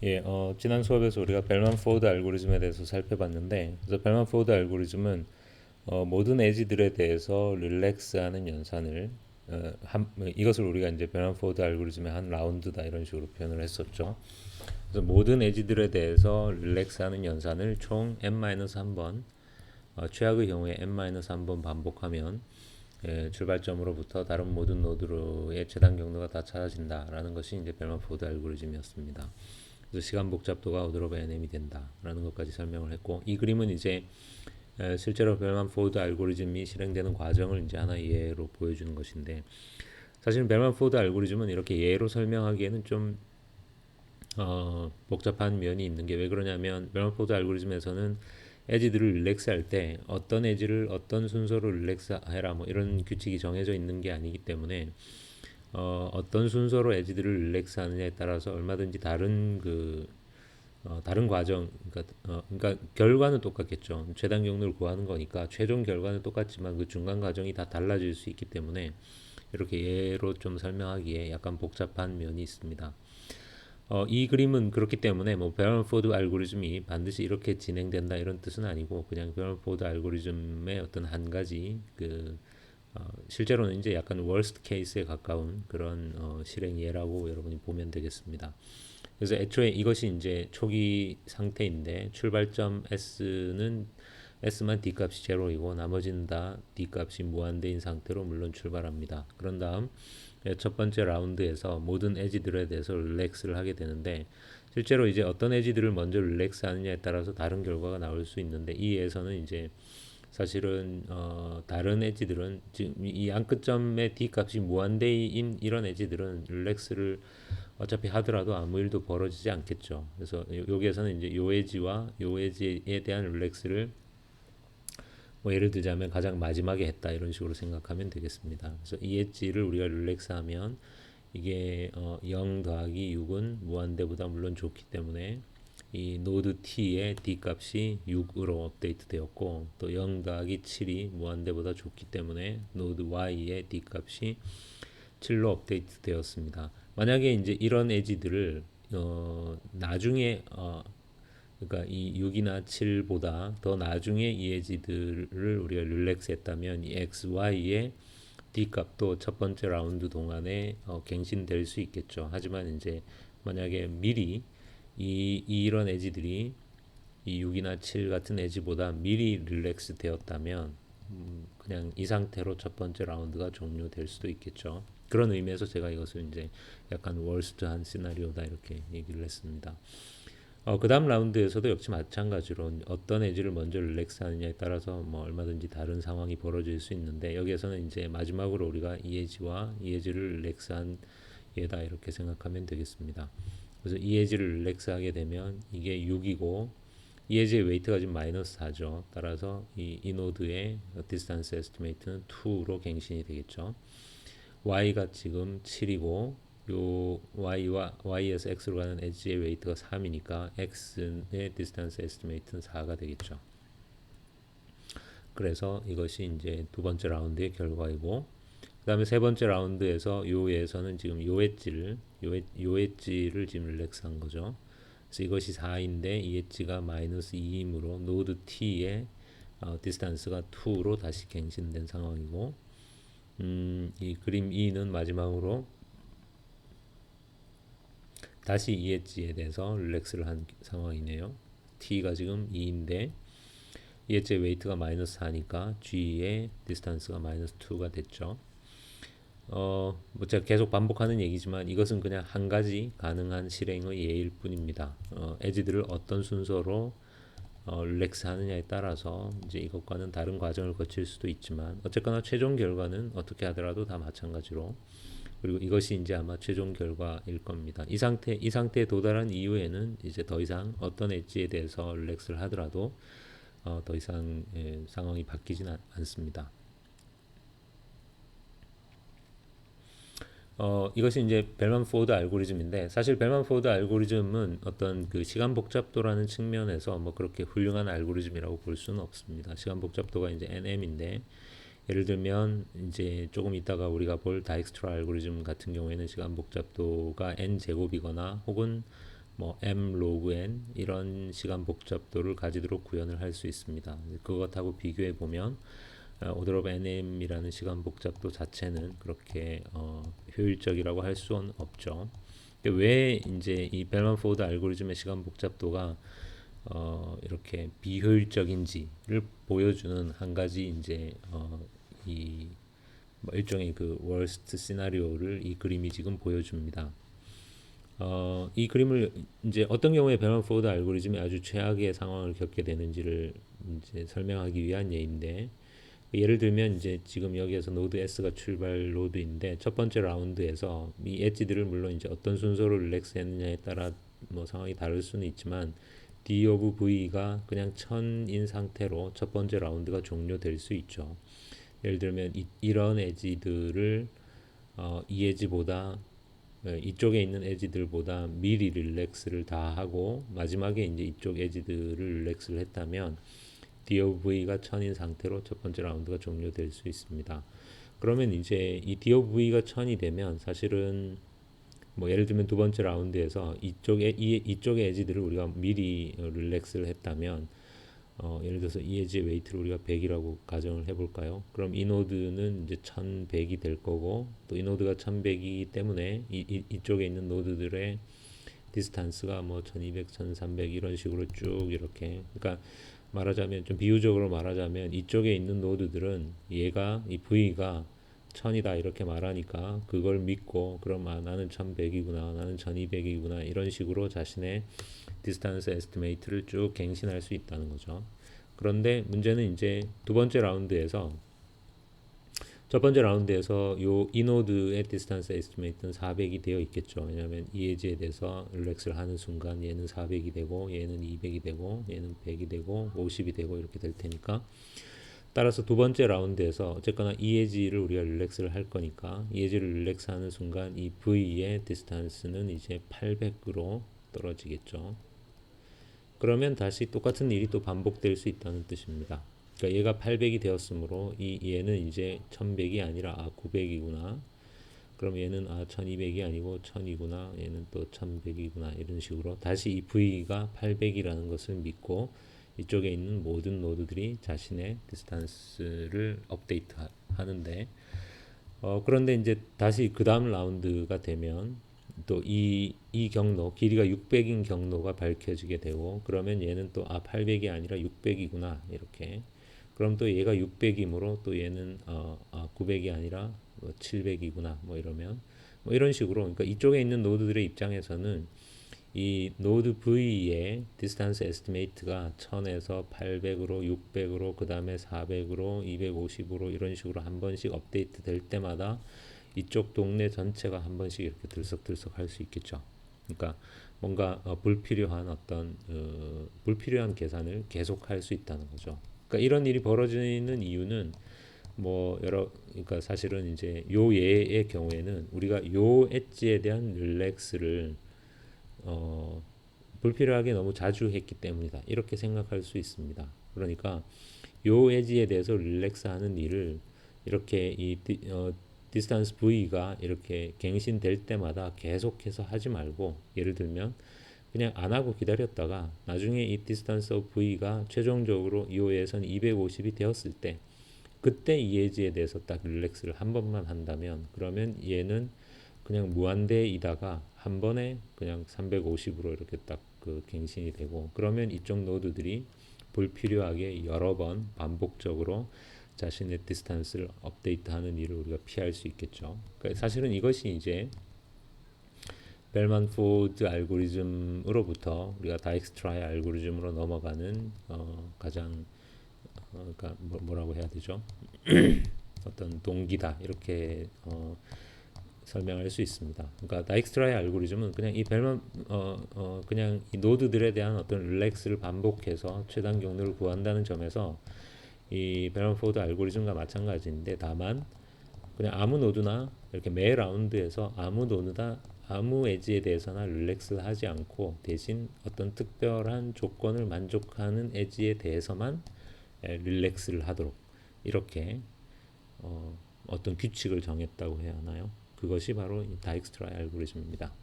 예, 지난 수업에서 우리가 벨만 포드 알고리즘에 대해서 살펴봤는데, 그래서 벨만 포드 알고리즘은 모든 에지들에 대해서 릴렉스하는 연산을 이것을 우리가 이제 벨만 포드 알고리즘의 한 라운드다 이런 식으로 표현을 했었죠. 그래서 모든 에지들에 대해서 릴렉스하는 연산을 총 n-1번, 최악의 경우에 n-1번 반복하면 출발점으로부터 다른 모든 노드로의 재단 경로가 다 찾아진다라는 것이 이제 벨만 포드 알고리즘이었습니다. 그래서 시간 복잡도가 오더 오브 nm이 된다라는 것까지 설명을 했고, 이 그림은 이제 실제로 벨만 포드 알고리즘이 실행되는 과정을 이제 하나의 예로 보여주는 것인데, 사실은 벨만 포드 알고리즘은 이렇게 예로 설명하기에는 좀 복잡한 면이 있는 게, 왜 그러냐면 벨만 포드 알고리즘에서는 에지들을 릴렉스 할 때 어떤 에지를 어떤 순서로 릴렉스 해라 뭐 이런 규칙이 정해져 있는 게 아니기 때문에 어떤 순서로 에지들을 릴렉스 하느냐에 따라서 얼마든지 다른 과정, 그러니까 결과는 똑같겠죠. 최단 경로를 구하는 거니까 최종 결과는 똑같지만 그 중간 과정이 다 달라질 수 있기 때문에 이렇게 예로 좀 설명하기에 약간 복잡한 면이 있습니다. 이 그림은 그렇기 때문에 뭐 베런포드 알고리즘이 반드시 이렇게 진행된다 이런 뜻은 아니고, 그냥 베런포드 알고리즘의 어떤 한 가지 실제로는 이제 약간 월스트 케이스에 가까운 그런 실행 예라고 여러분이 보면 되겠습니다. 그래서 애초에 이것이 이제 초기 상태인데, 출발점 S만 D 값이 제로이고 나머지는 다 D 값이 무한대인 상태로 물론 출발합니다. 그런 다음 첫 번째 라운드에서 모든 에지들에 대해서 릴렉스를 하게 되는데, 실제로 이제 어떤 에지들을 먼저 릴렉스 하느냐에 따라서 다른 결과가 나올 수 있는데, 이 예에서는 이제 사실은 다른 엣지들은 지금 이 안끝점의 D 값이 무한대인 이런 엣지들은 릴렉스를 어차피 하더라도 아무 일도 벌어지지 않겠죠. 그래서 여기에서는 이제 요 엣지와 요 엣지에 대한 릴렉스를 뭐 예를 들자면 가장 마지막에 했다 이런 식으로 생각하면 되겠습니다. 그래서 이 엣지를 우리가 릴렉스하면 이게 0 더하기 6은 무한대보다 물론 좋기 때문에 이 노드 T의 D 값이 6으로 업데이트 되었고, 또 0 더하기 7이 무한대보다 좋기 때문에 노드 Y의 D 값이 7로 업데이트 되었습니다. 만약에 이제 이런 에지들을 나중에 그러니까 이 6이나 7보다 더 나중에 이 에지들을 우리가 릴렉스 했다면 이 x, y의 d 값도 첫 번째 라운드 동안에 갱신될 수 있겠죠. 하지만 이제 만약에 미리 이런 에지들이 이 6이나 7 같은 에지보다 미리 릴렉스 되었다면 그냥 이 상태로 첫 번째 라운드가 종료될 수도 있겠죠. 그런 의미에서 제가 이것을 이제 약간 월스트한 시나리오다 이렇게 얘기를 했습니다. 그 다음 라운드에서도 역시 마찬가지로 어떤 에지를 먼저 릴렉스 하느냐에 따라서 뭐 얼마든지 다른 상황이 벌어질 수 있는데, 여기에서는 이제 마지막으로 우리가 이 에지와 이 에지를 릴렉스한 예다 이렇게 생각하면 되겠습니다. 그래서 이 에지를 릴렉스 하게 되면 이게 6이고 이 에지의 웨이트가 지금 마이너스 4죠. 따라서 이 노드의 디스턴스 에스티메이트는 2로 갱신이 되겠죠. y가 지금 7이고 요 y에서 x로 가는 엣지의 웨이트가 3이니까 x의 디스턴스 에스티메이트는 4가 되겠죠. 그래서 이것이 이제 두 번째 라운드의 결과이고, 그 다음에 세 번째 라운드에서 요에서는 지금 요 엣지를 지금 릴렉스한 거죠. 그래서 이것이 4인데 이 엣지가 마이너스 2이므로 노드 t의 디스턴스가 2로 다시 갱신된 상황이고, 이 그림 2는 마지막으로 다시 이 엣지에 대해서 릴렉스를 한 상황이네요. t가 지금 2인데 이 엣지의 웨이트가 마이너스 4니까 g의 디스턴스가 마이너스 2가 됐죠. 뭐 제가 계속 반복하는 얘기지만 이것은 그냥 한 가지 가능한 실행의 예일 뿐입니다. 에지들을 어떤 순서로 릴렉스 하느냐에 따라서 이제 이것과는 다른 과정을 거칠 수도 있지만, 어쨌거나 최종 결과는 어떻게 하더라도 다 마찬가지로, 그리고 이것이 이제 아마 최종 결과일 겁니다. 이 상태에 도달한 이후에는 이제 더 이상 어떤 엣지에 대해서 릴렉스를 하더라도 더 이상 상황이 바뀌진 않습니다. 이것이 이제 벨만 포드 알고리즘인데, 사실 벨만 포드 알고리즘은 어떤 그 시간 복잡도라는 측면에서 뭐 그렇게 훌륭한 알고리즘이라고 볼 수는 없습니다. 시간 복잡도가 이제 nm인데, 예를 들면 이제 조금 있다가 우리가 볼 다익스트라 알고리즘 같은 경우에는 시간 복잡도가 n 제곱이거나 혹은 뭐 m log n 이런 시간 복잡도를 가지도록 구현을 할 수 있습니다. 그것하고 비교해 보면 order of nm이라는 시간 복잡도 자체는 그렇게 효율적이라고 할 수는 없죠. 왜 이제 이 벨만포드 알고리즘의 시간 복잡도가 이렇게 비효율적인지를 보여주는 한 가지 이제 이 뭐 일종의 그 월스트 시나리오를 이 그림이 지금 보여줍니다. 이 그림을 이제 어떤 경우에 벨만포드 알고리즘이 아주 최악의 상황을 겪게 되는지를 이제 설명하기 위한 예인데, 예를 들면 이제 지금 여기에서 노드 S가 출발 노드인데 첫 번째 라운드에서 이 엣지들을 물론 이제 어떤 순서로 릴렉스 했느냐에 따라 뭐 상황이 다를 수는 있지만 D of V가 그냥 1000인 상태로 첫 번째 라운드가 종료될 수 있죠. 예를 들면 이런 엣지들을 이 엣지보다 이쪽에 있는 엣지들보다 미리 릴렉스를 다 하고 마지막에 이제 이쪽 엣지들을 릴렉스를 했다면 DOV가 1000인 상태로 첫 번째 라운드가 종료될 수 있습니다. 그러면 이제 이 DOV가 1000이 되면 사실은 뭐 예를 들면 두 번째 라운드에서 이쪽의 엣지들을 우리가 미리 릴렉스를 했다면 예를 들어서 이 엣지의 웨이트를 우리가 100이라고 가정을 해볼까요? 그럼 이 노드는 이제 1100이 될 거고 또 이 노드가 1100이기 때문에 이쪽에 있는 노드들의 디스탄스가 뭐 1200, 1300 이런 식으로 쭉 이렇게, 그러니까 말하자면 좀 비유적으로 말하자면 이쪽에 있는 노드들은 얘가 이 V가 1000이다 이렇게 말하니까 그걸 믿고 그럼 나는 1100이구나 나는 1200이구나 이런 식으로 자신의 디스턴스 에스티메이트를 쭉 갱신할 수 있다는 거죠. 그런데 문제는 이제 두 번째 라운드에서 첫 번째 라운드에서 이 노드의 디스턴스 에스티메이트는 400이 되어 있겠죠. 왜냐하면 이 엣지에 대해서 릴렉스를 하는 순간 얘는 400이 되고 얘는 200이 되고 얘는 100이 되고 50이 되고 이렇게 될 테니까, 따라서 두 번째 라운드에서 어쨌거나 이 엣지를 우리가 릴렉스를 할 거니까 이 엣지를 릴렉스하는 순간 이 V의 디스턴스는 이제 800으로 떨어지겠죠. 그러면 다시 똑같은 일이 또 반복될 수 있다는 뜻입니다. 그러니까 얘가 800이 되었으므로 얘는 이제 1100이 아니라 900이구나. 그럼 얘는 1200이 아니고 1000이구나. 얘는 또 1100이구나. 이런 식으로 다시 이 V가 800이라는 것을 믿고 이쪽에 있는 모든 노드들이 자신의 디스턴스를 업데이트 하는데, 그런데 이제 다시 그 다음 라운드가 되면 또 이 경로 길이가 600인 경로가 밝혀지게 되고 그러면 얘는 또 800이 아니라 600이구나 이렇게, 그럼 또 얘가 600이므로 또 얘는 900이 아니라 700이구나 뭐 이러면 뭐 이런 식으로, 그러니까 이쪽에 있는 노드들의 입장에서는 이 노드 V의 디스턴스 에스티메이트가 1000에서 800으로 600으로 그 다음에 400으로 250으로 이런 식으로 한 번씩 업데이트 될 때마다 이쪽 동네 전체가 한 번씩 이렇게 들썩들썩 할 수 있겠죠. 그러니까 뭔가 불필요한 불필요한 계산을 계속 할 수 있다는 거죠. 그러니까 이런 일이 벌어지는 이유는 뭐 그러니까 사실은 이제 요 예의 경우에는 우리가 요 엣지에 대한 릴렉스를 어, 불필요하게 너무 자주 했기 때문이다 이렇게 생각할 수 있습니다. 그러니까 요 엣지에 대해서 릴렉스하는 일을 이렇게 디스턴스 V가 이렇게 갱신될 때마다 계속해서 하지 말고, 예를 들면 그냥 안 하고 기다렸다가 나중에 이 디스턴스 V가 최종적으로 이호에선 250이 되었을 때 그때 이 엣지에 대해서 딱 릴렉스를 한 번만 한다면 그러면 얘는 그냥 무한대이다가 한 번에 그냥 350으로 이렇게 딱 그 갱신이 되고, 그러면 이쪽 노드들이 불필요하게 여러 번 반복적으로 자신의 디스턴스를 업데이트하는 일을 우리가 피할 수 있겠죠. 그러니까 사실은 이것이 이제 벨만포드 알고리즘으로부터 우리가 다익스트라의 알고리즘으로 넘어가는 가장 그러니까 뭐라고 해야 되죠? 어떤 동기다 이렇게 설명할 수 있습니다. 그러니까 다익스트라의 알고리즘은 그냥 이 그냥 이 노드들에 대한 어떤 릴렉스를 반복해서 최단 경로를 구한다는 점에서 이 벨만포드 알고리즘과 마찬가지인데, 다만 그냥 아무 노드나 이렇게 매 라운드에서 아무 엣지에 대해서나 릴렉스를 하지 않고 대신 어떤 특별한 조건을 만족하는 엣지에 대해서만 릴렉스를 하도록 이렇게 어떤 규칙을 정했다고 해야 하나요? 그것이 바로 이 다익스트라의 알고리즘입니다.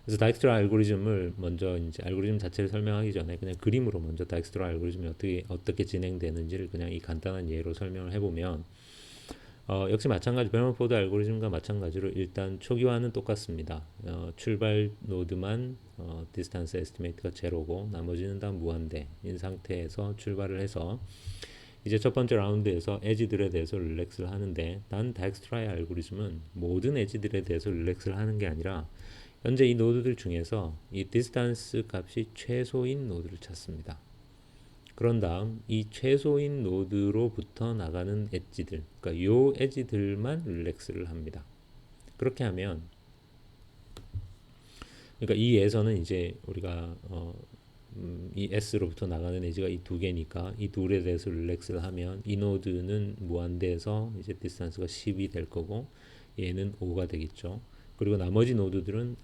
그래서 다익스트라 알고리즘을 먼저 이제 알고리즘 자체를 설명하기 전에 그냥 그림으로 먼저 다익스트라 알고리즘이 어떻게 진행되는지를 그냥 이 간단한 예로 설명을 해보면 역시 마찬가지 베널포드 알고리즘과 마찬가지로 일단 초기화는 똑같습니다. 출발 노드만 디스턴스 에스티메이트가 제로고 나머지는 다 무한대인 상태에서 출발을 해서 이제 첫 번째 라운드에서 에지들에 대해서 릴렉스를 하는데 단 다익스트라의 알고리즘은 모든 에지들에 대해서 릴렉스를 하는 게 아니라 현재 이 노드들 중에서 이 디스턴스 값이 최소인 노드를 찾습니다. 그런 다음 이 최소인 노드로부터 나가는 엣지들, 그러니까 요 엣지들만 릴렉스를 합니다. 그렇게 하면, 그러니까 이 예에서는 이제 우리가 이 S로부터 나가는 엣지가 이 두 개니까 이 둘에 대해서 릴렉스를 하면 이 노드는 무한대에서 이제 디스턴스가 10이 될 거고 얘는 5가 되겠죠. 그리고 나머지 노드들은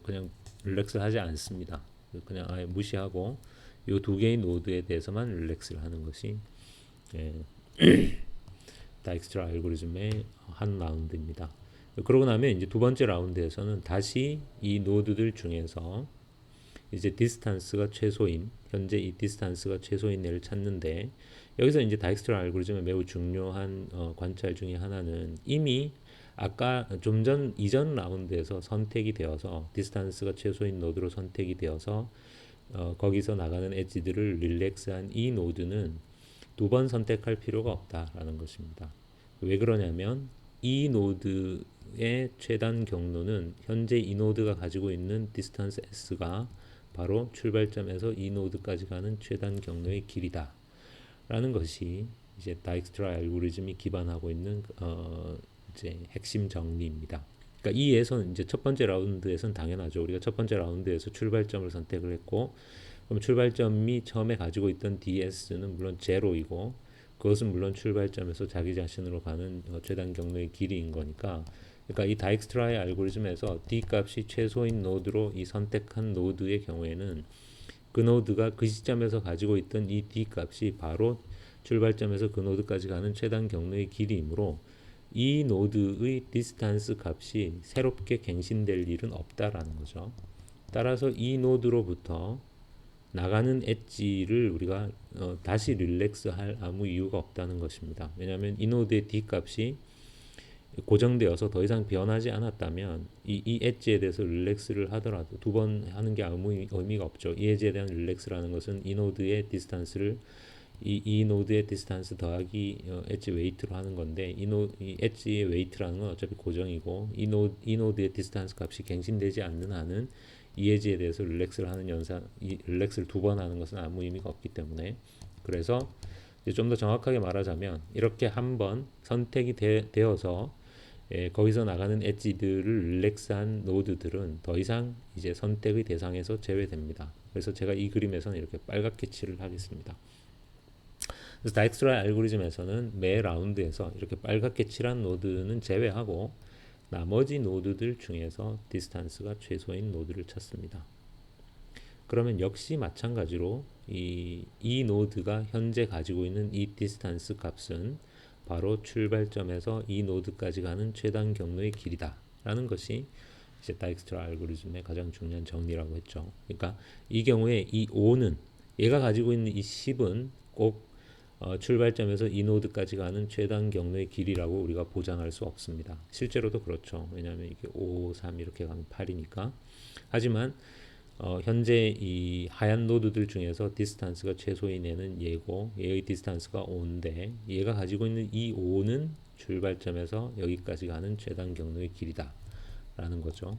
그냥 릴렉스 하지 않습니다. 그냥 아예 무시하고 이 두 개의 노드에 대해서만 릴렉스를 하는 것이 예, 다익스트라 알고리즘의 한 라운드입니다. 그러고 나면 이제 두 번째 라운드에서는 다시 이 노드들 중에서 이제 디스턴스가 최소인 현재 이 디스턴스가 최소인 애를 찾는데 여기서 이제 다익스트라 알고리즘의 매우 중요한 관찰 중에 하나는 이미 아까 좀 전 이전 라운드에서 선택이 되어서 디스턴스가 최소인 노드로 선택이 되어서 거기서 나가는 엣지들을 릴렉스한 이 노드는 두 번 선택할 필요가 없다라는 것입니다. 왜 그러냐면 이 노드의 최단 경로는 현재 이 노드가 가지고 있는 디스턴스 s가 바로 출발점에서 이 노드까지 가는 최단 경로의 길이다 라는 것이 이제 다익스트라 알고리즘이 기반하고 있는 이제 핵심 정리입니다. 그러니까 이 예에서는 이제 첫 번째 라운드에서는 당연하죠. 우리가 첫 번째 라운드에서 출발점을 선택을 했고 그럼 출발점이 처음에 가지고 있던 DS는 물론 제로이고 그것은 물론 출발점에서 자기 자신으로 가는 최단 경로의 길이인 거니까 그러니까 이 다익스트라의 알고리즘에서 D 값이 최소인 노드로 이 선택한 노드의 경우에는 그 노드가 그 시점에서 가지고 있던 이 D 값이 바로 출발점에서 그 노드까지 가는 최단 경로의 길이이므로 이 노드의 디스턴스 값이 새롭게 갱신될 일은 없다라는 거죠. 따라서 이 노드로부터 나가는 엣지를 우리가 다시 릴렉스할 아무 이유가 없다는 것입니다. 왜냐하면 이 노드의 D 값이 고정되어서 더 이상 변하지 않았다면 이 엣지에 대해서 릴렉스를 하더라도 두 번 하는 게 아무 의미가 없죠. 이 엣지에 대한 릴렉스라는 것은 이 노드의 디스턴스를 이 노드의 디스턴스 더하기 엣지 웨이트로 하는 건데 이 엣지의 웨이트라는 건 어차피 고정이고 이 노드의 디스턴스 값이 갱신되지 않는 한은 이 엣지에 대해서 릴렉스를 하는 이 릴렉스를 두 번 하는 것은 아무 의미가 없기 때문에 그래서 좀 더 정확하게 말하자면 이렇게 한번 선택이 되어서 거기서 나가는 엣지들을 릴렉스한 노드들은 더 이상 이제 선택의 대상에서 제외됩니다. 그래서 제가 이 그림에서는 이렇게 빨갛게 칠을 하겠습니다. 그래서 다익스트라 알고리즘에서는 매 라운드에서 이렇게 빨갛게 칠한 노드는 제외하고 나머지 노드들 중에서 디스턴스가 최소인 노드를 찾습니다. 그러면 역시 마찬가지로 이 노드가 현재 가지고 있는 이 디스턴스 값은 바로 출발점에서 이 노드까지 가는 최단 경로의 길이다 라는 것이 이제 다익스트라 알고리즘의 가장 중요한 정리라고 했죠. 그러니까 이 경우에 이 5는 얘가 가지고 있는 이 10은 꼭 출발점에서 이 노드까지 가는 최단 경로의 길이라고 우리가 보장할 수 없습니다. 실제로도 그렇죠. 왜냐하면 이게 5, 3 이렇게 가면 8이니까. 하지만 현재 이 하얀 노드들 중에서 디스턴스가 최소인 애는 얘고 얘의 디스턴스가 5인데 얘가 가지고 있는 이 5는 출발점에서 여기까지 가는 최단 경로의 길이다 라는 거죠.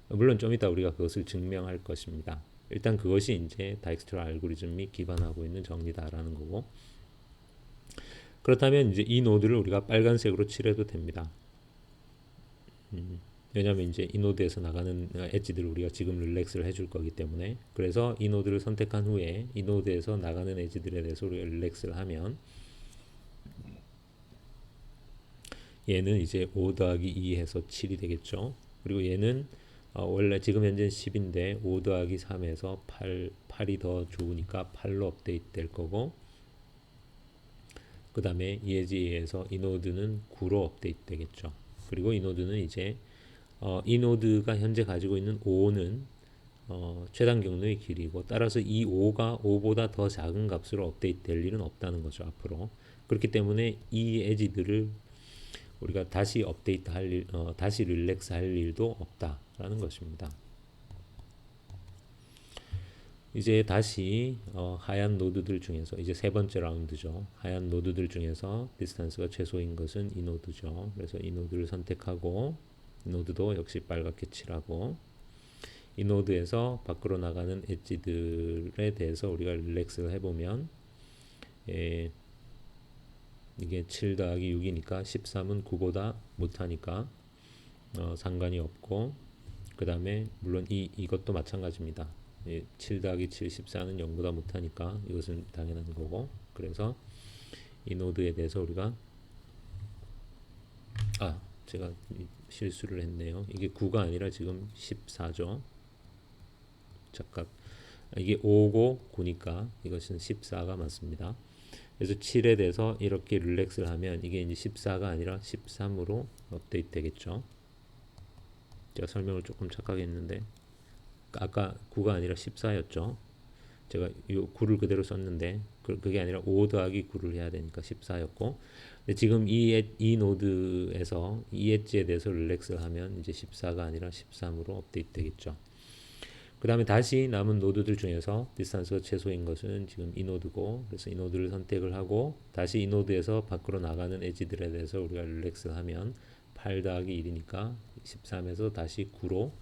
물론 좀 이따 우리가 그것을 증명할 것입니다. 일단 그것이 이제 다익스트라 알고리즘이 기반하고 있는 정리다라는 거고 그렇다면 이제 이 노드를 우리가 빨간색으로 칠해도 됩니다. 왜냐하면 이제 이 노드에서 나가는 엣지들을 우리가 지금 릴렉스를 해줄 거기 때문에 그래서 이 노드를 선택한 후에 이 노드에서 나가는 엣지들에 대해서 우리가 릴렉스를 하면 얘는 이제 5 더하기 2 해서 7이 되겠죠. 그리고 얘는 원래 지금 현재는 10인데 5 더하기 3 해서 8이 더 좋으니까 8로 업데이트 될 거고 그 다음에 이 엣지에서 이 노드는 9로 업데이트 되겠죠. 그리고 이 노드는 이제 이 노드가 현재 가지고 있는 5는 최단 경로의 길이고, 따라서 이 5가 5보다 더 작은 값으로 업데이트 될 일은 없다는 거죠, 앞으로. 그렇기 때문에 이 에지들을 우리가 다시 업데이트 할 일, 다시 릴렉스 할 일도 없다라는 것입니다. 이제 다시 하얀 노드들 중에서 이제 세 번째 라운드죠. 하얀 노드들 중에서 디스턴스가 최소인 것은 이 노드죠. 그래서 이 노드를 선택하고, 이 노드도 역시 빨갛게 칠하고, 이 노드에서 밖으로 나가는 엣지들에 대해서 우리가 릴렉스를 해보면, 이게 7 더하기 6이니까 13은 9보다 못하니까 상관이 없고, 그 다음에 물론 이것도 마찬가지입니다. 7 더하기 7, 14는 0보다 못하니까 이것은 당연한 거고, 그래서 이 노드에 대해서 우리가 제가 실수를 했네요. 이게 9가 아니라 지금 14죠. 잠깐, 이게 5고 9니까 이것은 14가 맞습니다. 그래서 7에 대해서 이렇게 릴렉스를 하면 이게 이제 14가 아니라 13으로 업데이트 되겠죠. 제가 설명을 조금 착하게 했는데, 아까 9가 아니라 14였죠. 제가 이 9를 그대로 썼는데 그게 아니라 5 더하기 9를 해야 되니까 14였고, 근데 지금 이 노드에서 이 엣지에 대해서 릴렉스를 하면 이제 14가 아니라 13으로 업데이트 되겠죠. 그 다음에 다시 남은 노드들 중에서 디스턴스가 최소인 것은 지금 이 노드고, 그래서 이 노드를 선택을 하고 다시 이 노드에서 밖으로 나가는 엣지들에 대해서 우리가 릴렉스를 하면 8 더하기 1이니까 13에서 다시 9로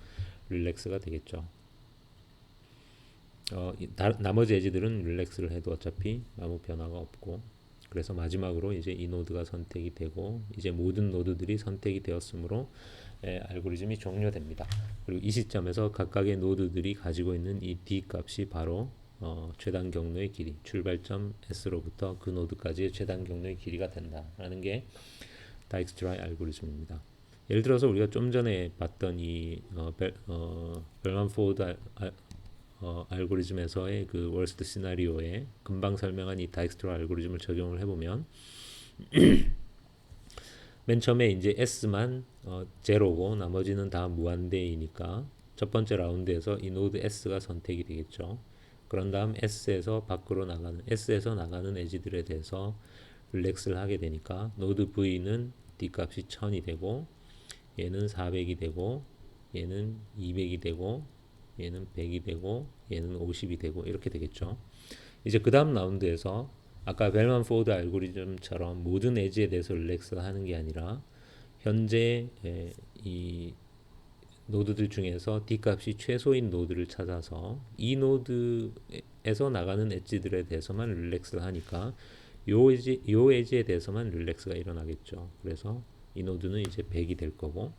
릴렉스가 되겠죠. 나머지 엣지들은 릴렉스를 해도 어차피 아무 변화가 없고, 그래서 마지막으로 이제 이 노드가 선택이 되고, 이제 모든 노드들이 선택이 되었으므로 알고리즘이 종료됩니다. 그리고 이 시점에서 각각의 노드들이 가지고 있는 이 D 값이 바로 최단 경로의 길이, 출발점 S로부터 그 노드까지의 최단 경로의 길이가 된다라는 게 다익스트라의 알고리즘입니다. 예를 들어서 우리가 좀 전에 봤던 이 벨만 포드 알고리즘에서의 그 월스트 시나리오에 금방 설명한 이 다익스트라 알고리즘을 적용을 해보면 맨 처음에 이제 S만 제로고 나머지는 다 무한대이니까 첫 번째 라운드에서 이 노드 S가 선택이 되겠죠. 그런 다음 S에서 나가는 엣지들에 대해서 릴렉스를 하게 되니까 노드 V는 D 값이 1000이 되고, 얘는 400이 되고, 얘는 200이 되고, 얘는 100이 되고, 얘는 50이 되고, 이렇게 되겠죠. 이제 그 다음 라운드에서 아까 벨만 포드 알고리즘처럼 모든 엣지에 대해서 릴렉스를 하는 게 아니라 현재 이 노드들 중에서 D 값이 최소인 노드를 찾아서 이 노드에서 나가는 엣지들에 대해서만 릴렉스를 하니까 요 엣지에 대해서만 릴렉스가 일어나겠죠. 그래서 이 노드는 이제 100이 될 거고,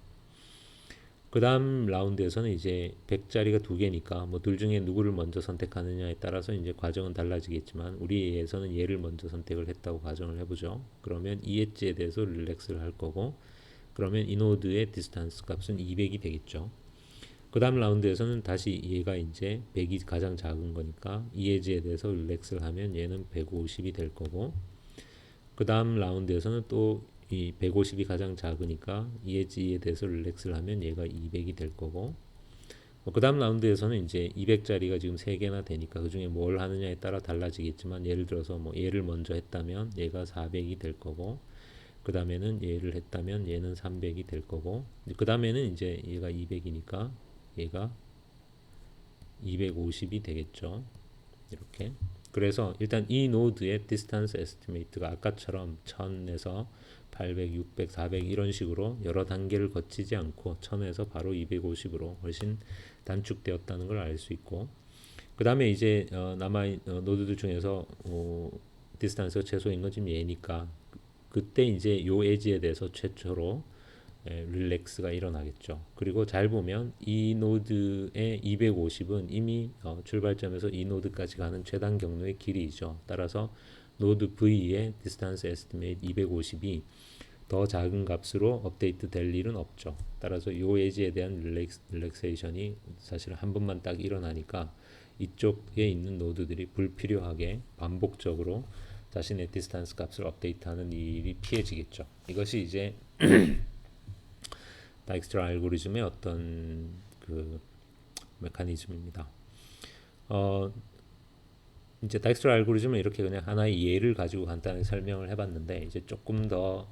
그 다음 라운드에서는 이제 100짜리가 두 개니까 뭐 둘 중에 누구를 먼저 선택하느냐에 따라서 이제 과정은 달라지겠지만, 우리에서는 얘를 먼저 선택을 했다고 가정을 해보죠. 그러면 이 엣지에 대해서 릴렉스를 할 거고, 그러면 이 노드의 디스턴스 값은 200이 되겠죠. 그 다음 라운드에서는 다시 얘가 이제 100이 가장 작은 거니까 이 엣지에 대해서 릴렉스를 하면 얘는 150이 될 거고, 그 다음 라운드에서는 또 이 150이 가장 작으니까 이 엣지에 대해서 릴렉스를 하면 얘가 200이 될 거고, 그 다음 라운드에서는 이제 200짜리가 지금 3개나 되니까 그 중에 뭘 하느냐에 따라 달라지겠지만, 예를 들어서 뭐 얘를 먼저 했다면 얘가 400이 될 거고, 그 다음에는 얘를 했다면 얘는 300이 될 거고, 그 다음에는 이제 얘가 200이니까 얘가 250이 되겠죠. 이렇게. 그래서 일단 이 노드의 디스턴스 에스티메이트가 아까처럼 1000에서 800, 600, 400 이런 식으로 여러 단계를 거치지 않고 1000에서 바로 250으로 훨씬 단축되었다는 걸 알 수 있고, 그 다음에 이제 노드들 중에서 디스턴스가 최소인 건 지금 얘니까 그때 이제 요 에지에 대해서 최초로 릴렉스가 일어나겠죠. 그리고 잘 보면 이 노드의 250은 이미 출발점에서 이 노드까지 가는 최단 경로의 길이죠. 따라서 노드 V의 디스턴스 에스티메이트 250이 더 작은 값으로 업데이트 될 일은 없죠. 따라서 이 엣지에 대한 릴렉세이션이 사실 한 번만 딱 일어나니까 이쪽에 있는 노드들이 불필요하게 반복적으로 자신의 디스턴스 값을 업데이트하는 일이 피해지겠죠. 이것이 이제 다익스트라 알고리즘의 어떤 그 메커니즘입니다. 어, 이제 다익스트라 알고리즘을 이렇게 그냥 하나의 예를 가지고 간단하게 설명을 해봤는데 이제 조금 더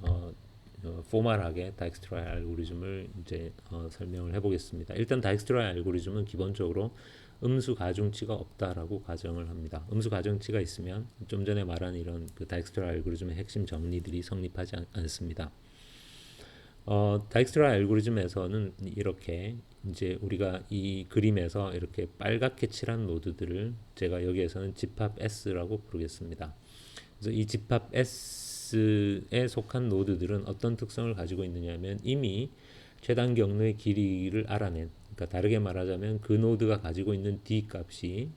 포멀하게 다익스트라 알고리즘을 이제 설명을 해보겠습니다. 일단 다익스트라 알고리즘은 기본적으로 음수 가중치가 없다라고 가정을 합니다. 음수 가중치가 있으면 좀 전에 말한 이런 그 다익스트라 알고리즘의 핵심 정리들이 성립하지 않습니다. 다익스트라 알고리즘에서는 이렇게 이제 우리가 이 그림에서 이렇게 빨갛게 칠한 노드들을 제가 여기에서는 집합 S라고 부르겠습니다. 그래서 이 집합 S에 속한 노드들은 어떤 특성을 가지고 있느냐면 이미 최단 경로의 길이를 알아낸, 그러니까 다르게 말하자면 그 노드가 가지고 있는 D 값이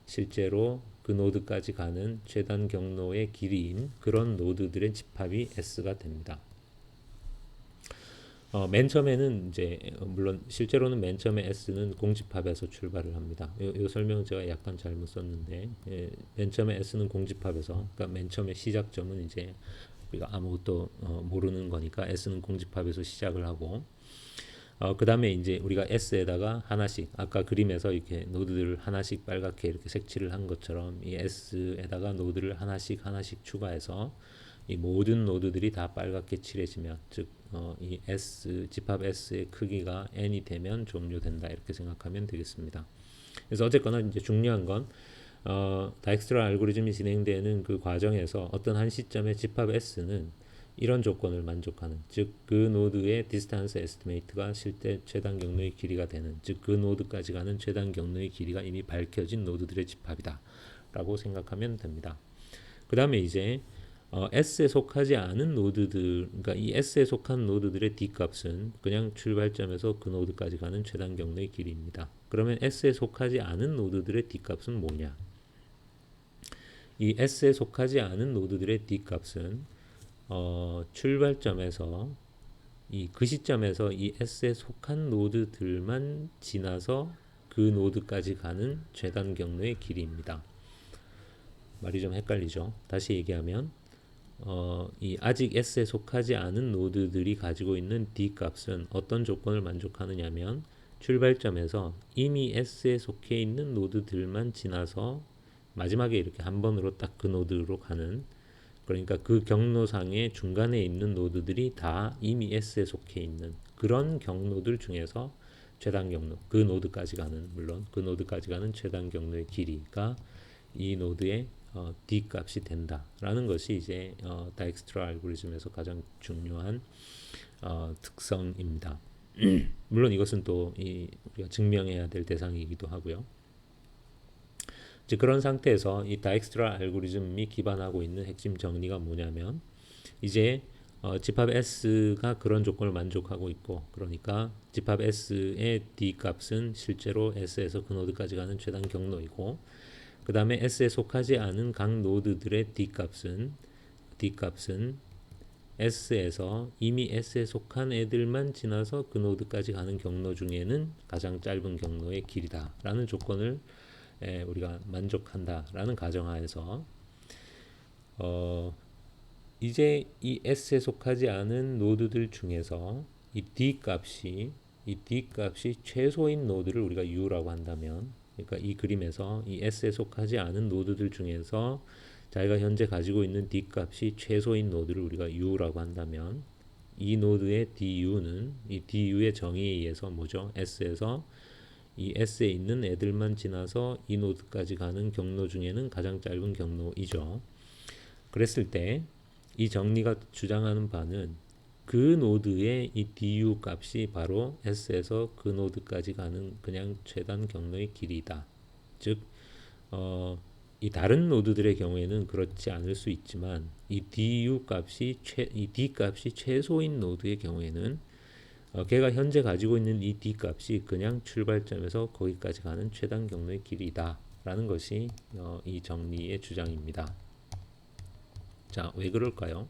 실제로 그 노드까지 가는 최단 경로의 길이인 그런 노드들의 집합이 S가 됩니다. 맨 처음에는 이제 물론 실제로는 맨 처음에 S는 공집합에서 출발을 합니다. 이 설명 제가 약간 잘못 썼는데 맨 처음에 S는 공집합에서, 그러니까 맨 처음에 시작점은 이제 우리가 아무것도 모르는 거니까 S는 공집합에서 시작을 하고 그 다음에 이제 우리가 S에다가 하나씩 아까 그림에서 이렇게 노드들을 하나씩 빨갛게 이렇게 색칠을 한 것처럼 이 S에다가 노드를 하나씩 하나씩 추가해서 이 모든 노드들이 다 빨갛게 칠해지면 즉 이 S 집합 S의 크기가 n이 되면 종료된다 이렇게 생각하면 되겠습니다. 그래서 어쨌거나 이제 중요한 건 다익스트라 알고리즘이 진행되는 그 과정에서 어떤 한 시점에 집합 S는 이런 조건을 만족하는, 즉 그 노드의 디스턴스 에스티메이트가 실제 최단 경로의 길이가 되는, 즉 그 노드까지 가는 최단 경로의 길이가 이미 밝혀진 노드들의 집합이다 라고 생각하면 됩니다. 그 다음에 이제 S에 속하지 않은 노드들, 그러니까 이 S에 속한 노드들의 D 값은 그냥 출발점에서 그 노드까지 가는 최단 경로의 길이입니다. 그러면 S에 속하지 않은 노드들의 D 값은 뭐냐? 이 S에 속하지 않은 노드들의 D 값은 출발점에서 그 시점에서 이 S에 속한 노드들만 지나서 그 노드까지 가는 최단 경로의 길이입니다. 말이 좀 헷갈리죠? 다시 얘기하면 이 아직 S에 속하지 않은 노드들이 가지고 있는 D 값은 어떤 조건을 만족하느냐면 출발점에서 이미 S에 속해 있는 노드들만 지나서 마지막에 이렇게 한 번으로 딱 그 노드로 가는, 그러니까 그 경로상의 중간에 있는 노드들이 다 이미 S에 속해 있는 그런 경로들 중에서 최단 경로, 그 노드까지 가는, 물론 그 노드까지 가는 최단 경로의 길이가 이 노드의 D 값이 된다라는 것이 이제 다익스트라 알고리즘에서 가장 중요한 특성입니다. 물론 이것은 또 우리가 증명해야 될 대상이기도 하고요. 이제 그런 상태에서 이 다익스트라 알고리즘이 기반하고 있는 핵심 정리가 뭐냐면 이제 집합 S가 그런 조건을 만족하고 있고, 그러니까 집합 S의 D 값은 실제로 S에서 그 노드까지 가는 최단 경로이고, 그 다음에 S에 속하지 않은 각 노드들의 D 값은 S에서 이미 S에 속한 애들만 지나서 그 노드까지 가는 경로 중에는 가장 짧은 경로의 길이다라는 조건을 우리가 만족한다라는 가정하에서 이제 이 S에 속하지 않은 노드들 중에서 이 D 값이 최소인 노드를 우리가 U라고 한다면, 그러니까 이 그림에서 이 S에 속하지 않은 노드들 중에서 자기가 현재 가지고 있는 D 값이 최소인 노드를 우리가 U라고 한다면 이 노드의 DU는 이 DU의 정의에 의해서 뭐죠? S에서 이 S에 있는 애들만 지나서 이 노드까지 가는 경로 중에는 가장 짧은 경로이죠. 그랬을 때 이 정리가 주장하는 바는 그 노드의 이 DU 값이 바로 S에서 그 노드까지 가는 그냥 최단 경로의 길이다. 즉, 이 다른 노드들의 경우에는 그렇지 않을 수 있지만 이 D 값이 최소인 노드의 경우에는 걔가 현재 가지고 있는 이 D 값이 그냥 출발점에서 거기까지 가는 최단 경로의 길이다 라는 것이 이 정리의 주장입니다. 자, 왜 그럴까요?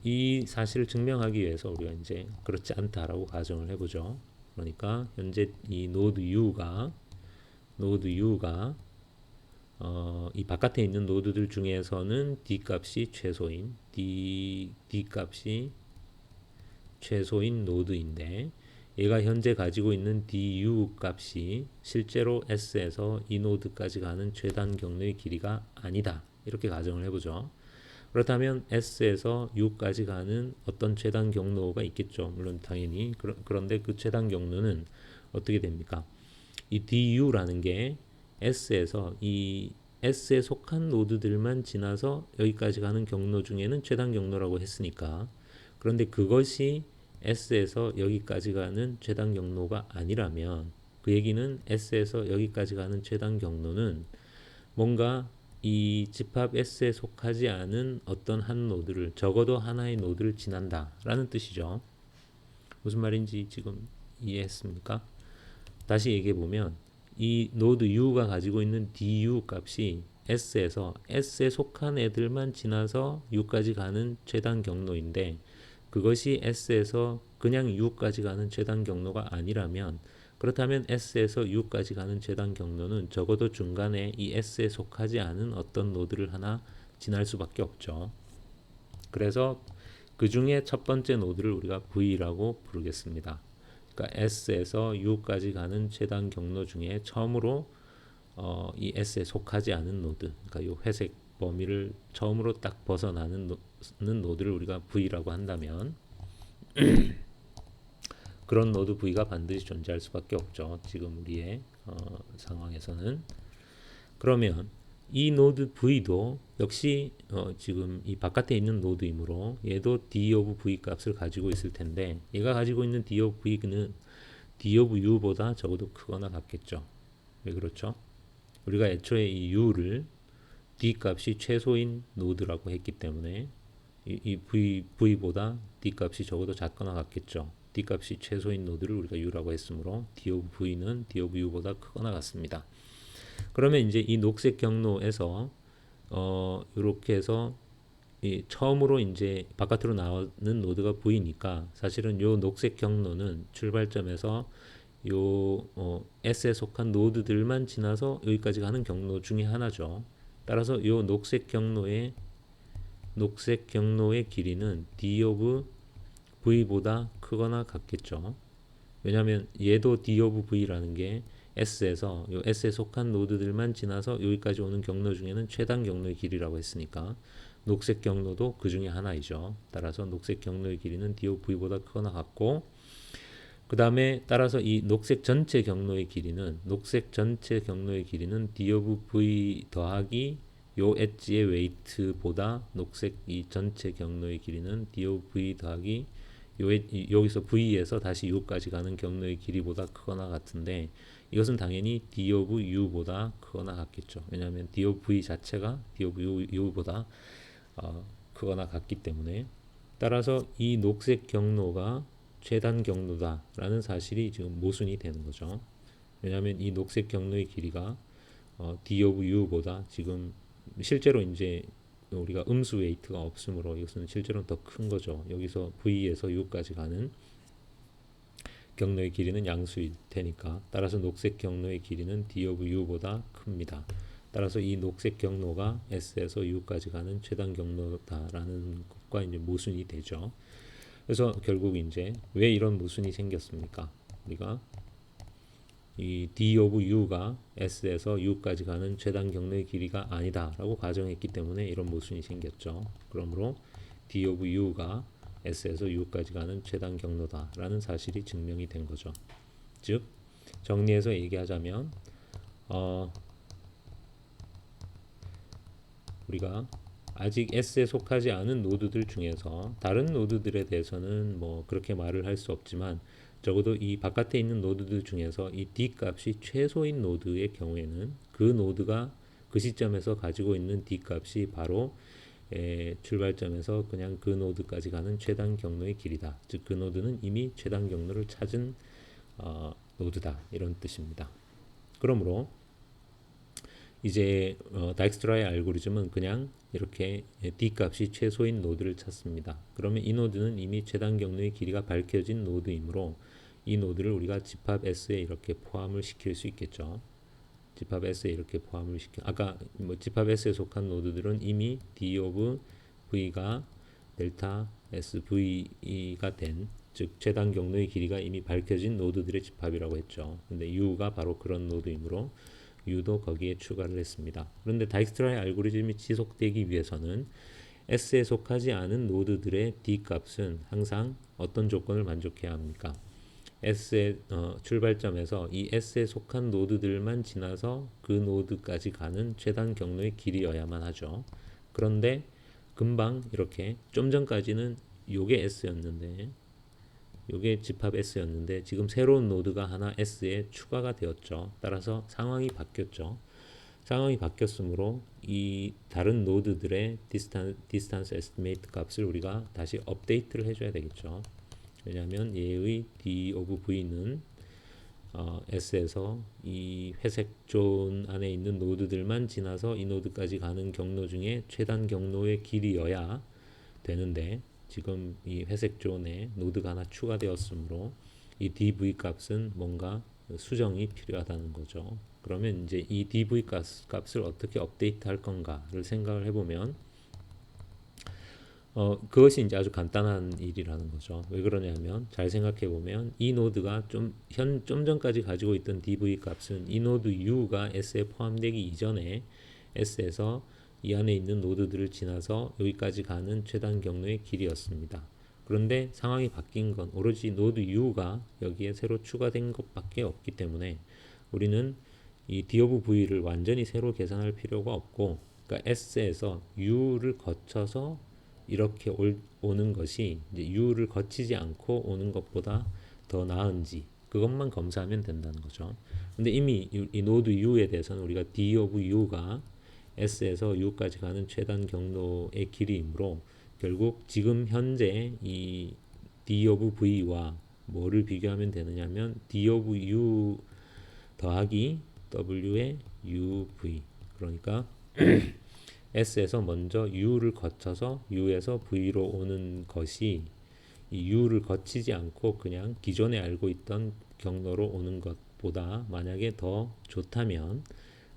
이 사실을 증명하기 위해서 우리가 이제 그렇지 않다라고 가정을 해보죠. 그러니까 현재 이 노드 U가 이 바깥에 있는 노드들 중에서는 D 값이 최소인 D 값이 최소인 노드인데 얘가 현재 가지고 있는 du 값이 실제로 S에서 이 노드까지 가는 최단 경로의 길이가 아니다. 이렇게 가정을 해보죠. 그렇다면 S에서 U까지 가는 어떤 최단 경로가 있겠죠. 물론 당연히 그런데 그 최단 경로는 어떻게 됩니까? 이 DU라는 게 S에서 이 S에 속한 노드들만 지나서 여기까지 가는 경로 중에는 최단 경로라고 했으니까 그런데 그것이 S에서 여기까지 가는 최단 경로가 아니라면 그 얘기는 S에서 여기까지 가는 최단 경로는 뭔가 이 집합 S에 속하지 않은 어떤 한 노드를 적어도 하나의 노드를 지난다 라는 뜻이죠. 무슨 말인지 지금 이해했습니까? 다시 얘기해 보면 이 노드 U가 가지고 있는 DU 값이 S에서 S에 속한 애들만 지나서 U까지 가는 최단 경로인데 그것이 S에서 그냥 U까지 가는 최단 경로가 아니라면 그렇다면 S에서 U까지 가는 최단 경로는 적어도 중간에 이 S에 속하지 않은 어떤 노드를 하나 지날 수밖에 없죠. 그래서 그 중에 첫 번째 노드를 우리가 V라고 부르겠습니다. 그러니까 S에서 U까지 가는 최단 경로 중에 처음으로 이 S에 속하지 않은 노드, 그러니까 이 회색 범위를 처음으로 딱 벗어나는 노드를 우리가 V라고 한다면 그런 노드 V가 반드시 존재할 수밖에 없죠. 지금 우리의 상황에서는. 그러면 이 노드 V도 역시 지금 이 바깥에 있는 노드이므로 얘도 D of V 값을 가지고 있을 텐데 얘가 가지고 있는 D of V는 D of U보다 적어도 크거나 같겠죠. 왜 그렇죠? 우리가 애초에 이 U를 D 값이 최소인 노드라고 했기 때문에 이 V보다 D 값이 적어도 작거나 같겠죠. D 값이 최소인 노드를 우리가 U라고 했으므로 D of V는 D of U보다 크거나 같습니다. 그러면 이제 이 녹색 경로에서 이렇게 해서 이 처음으로 이제 바깥으로 나오는 노드가 V니까 사실은 요 녹색 경로는 출발점에서 요 S에 속한 노드들만 지나서 여기까지 가는 경로 중에 하나죠. 따라서 요 녹색 경로의 길이는 D of V보다 크거나 같겠죠. 왜냐하면 얘도 D of V라는 게 S에서 요 S에 속한 노드들만 지나서 여기까지 오는 경로 중에는 최단 경로의 길이라고 했으니까 녹색 경로도 그 중에 하나이죠. 따라서 녹색 경로의 길이는 D of V보다 크거나 같고 그 다음에 따라서 이 녹색 전체 경로의 길이는 D of V 더하기 요 엣지의 웨이트보다 녹색 이 전체 경로의 길이는 D of V 더하기 여기서 V에서 다시 U까지 가는 경로의 길이보다 크거나 같은데 이것은 당연히 D of U보다 크거나 같겠죠. 왜냐하면 D of V 자체가 D of U보다 크거나 같기 때문에 따라서 이 녹색 경로가 최단 경로다라는 사실이 지금 모순이 되는 거죠. 왜냐하면 이 녹색 경로의 길이가 D of U보다 지금 실제로 이제 우리가 음수 웨이트가 없으므로 이것은 실제로는 더 큰 거죠. 여기서 V에서 U까지 가는 경로의 길이는 양수일 테니까 따라서 녹색 경로의 길이는 D of U보다 큽니다. 따라서 이 녹색 경로가 S에서 U까지 가는 최단 경로다라는 것과 이제 모순이 되죠. 그래서 결국 이제 왜 이런 모순이 생겼습니까? 우리가 이 D of U가 S에서 U까지 가는 최단 경로의 길이가 아니다라고 가정했기 때문에 이런 모순이 생겼죠. 그러므로 D of U가 S에서 U까지 가는 최단 경로다라는 사실이 증명이 된 거죠. 즉 정리해서 얘기하자면 우리가 아직 S에 속하지 않은 노드들 중에서 다른 노드들에 대해서는 뭐 그렇게 말을 할 수 없지만 적어도 이 바깥에 있는 노드들 중에서 이 D 값이 최소인 노드의 경우에는 그 노드가 그 시점에서 가지고 있는 D 값이 바로 출발점에서 그냥 그 노드까지 가는 최단 경로의 길이다. 즉 그 노드는 이미 최단 경로를 찾은 노드다. 이런 뜻입니다. 그러므로 이제 다익스트라의 알고리즘은 그냥 이렇게 D 값이 최소인 노드를 찾습니다. 그러면 이 노드는 이미 최단 경로의 길이가 밝혀진 노드이므로 이 노드를 우리가 집합 S에 이렇게 포함을 시킬 수 있겠죠. 집합 S에 이렇게 포함을 시켜 아까 뭐 집합 S에 속한 노드들은 이미 D of V가 델타 SV가 된, 즉 최단 경로의 길이가 이미 밝혀진 노드들의 집합이라고 했죠. 근데 U가 바로 그런 노드이므로 U도 거기에 추가를 했습니다. 그런데 다익스트라의 알고리즘이 지속되기 위해서는 S에 속하지 않은 노드들의 D 값은 항상 어떤 조건을 만족해야 합니까? S의 출발점에서 이 S에 속한 노드들만 지나서 그 노드까지 가는 최단 경로의 길이여야만 하죠. 그런데 금방 이렇게 좀 전까지는 요게 S였는데 요게 집합 S였는데 지금 새로운 노드가 하나 S에 추가가 되었죠. 따라서 상황이 바뀌었죠. 상황이 바뀌었으므로 이 다른 노드들의 디스탄스 에스티메이트 값을 우리가 다시 업데이트를 해줘야 되겠죠. 왜냐하면 얘의 d of v는 S에서 이 회색 존 안에 있는 노드들만 지나서 이 노드까지 가는 경로 중에 최단 경로의 길이여야 되는데 지금 이 회색 존에 노드가 하나 추가되었으므로 이 dv 값은 뭔가 수정이 필요하다는 거죠. 그러면 이제 이 dv 값을 어떻게 업데이트 할 건가를 생각을 해보면 그것이 이제 아주 간단한 일이라는 거죠. 왜 그러냐면 잘 생각해 보면 이 노드가 좀 전까지 가지고 있던 dv 값은 이 노드 u가 S에 포함되기 이전에 S에서 이 안에 있는 노드들을 지나서 여기까지 가는 최단 경로의 길이었습니다. 그런데 상황이 바뀐 건 오로지 노드 u가 여기에 새로 추가된 것밖에 없기 때문에 우리는 이 d of v를 완전히 새로 계산할 필요가 없고, 그러니까 S에서 u를 거쳐서 이렇게 오는 것이 이제 U를 거치지 않고 오는 것보다 더 나은지 그것만 검사하면 된다는 거죠. 근데 이미 이 노드 U에 대해서는 우리가 D of U가 S에서 U까지 가는 최단 경로의 길이이므로 결국 지금 현재 이 D of V와 뭐를 비교하면 되느냐면 D of U 더하기 W의 UV, 그러니까 S에서 먼저 U를 거쳐서 U에서 V로 오는 것이 이 U를 거치지 않고 그냥 기존에 알고 있던 경로로 오는 것보다 만약에 더 좋다면